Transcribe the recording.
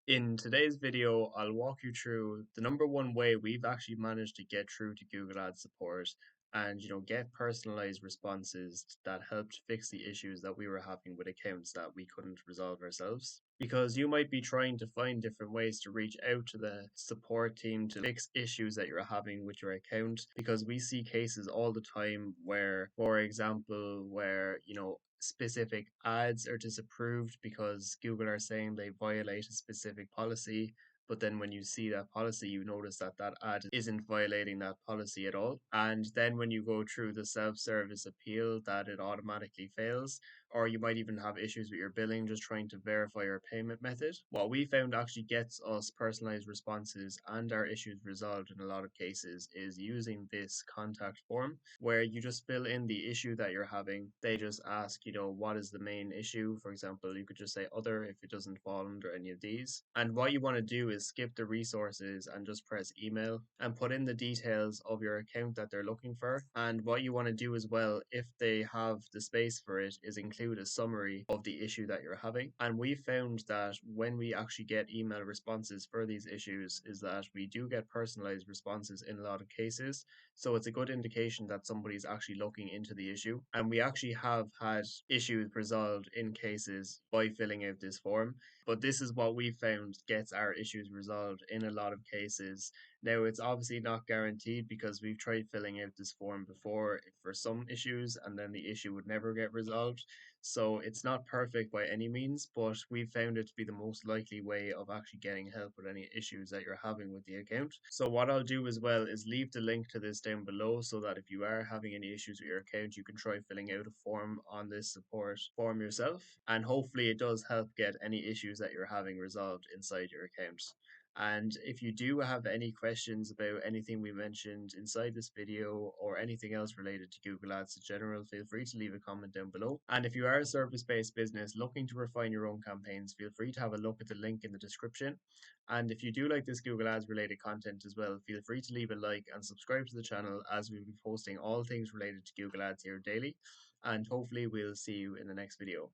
In today's video, I'll walk you through the number one way we've actually managed to get through to Google Ads support and get personalized responses that helped fix the issues that we were having with accounts that we couldn't resolve ourselves. Because you might be trying to find different ways to reach out to the support team to fix issues that you're having with your account. Because we see cases all the time where, for example, specific ads are disapproved because Google are saying they violate a specific policy. But then when you see that policy, you notice that that ad isn't violating that policy at all. And then when you go through the self-service appeal, that it automatically fails. Or you might even have issues with your billing, just trying to verify your payment method. What we found actually gets us personalized responses and our issues resolved in a lot of cases is using this contact form where you just fill in the issue that you're having. They just ask, what is the main issue? For example, you could just say other if it doesn't fall under any of these. And what you want to do is skip the resources and just press email and put in the details of your account that they're looking for. And what you want to do as well, if they have the space for it, is include a summary of the issue that you're having. And we found that when we actually get email responses for these issues, is that we do get personalized responses in a lot of cases. So it's a good indication that somebody's actually looking into the issue. And we actually have had issues resolved in cases by filling out this form. But this is what we found gets our issues resolved in a lot of cases. Now, it's obviously not guaranteed because we've tried filling out this form before for some issues and then the issue would never get resolved. So it's not perfect by any means, but we found it to be the most likely way of actually getting help with any issues that you're having with the account. So what I'll do as well is leave the link to this down below so that if you are having any issues with your account, you can try filling out a form on this support form yourself. And hopefully it does help get any issues that you're having resolved inside your account. And if you do have any questions about anything we mentioned inside this video or anything else related to Google Ads in general, feel free to leave a comment down below. And if you are a service-based business looking to refine your own campaigns, feel free to have a look at the link in the description. And if you do like this Google Ads related content as well, feel free to leave a like and subscribe to the channel as we'll be posting all things related to Google Ads here daily. And hopefully we'll see you in the next video.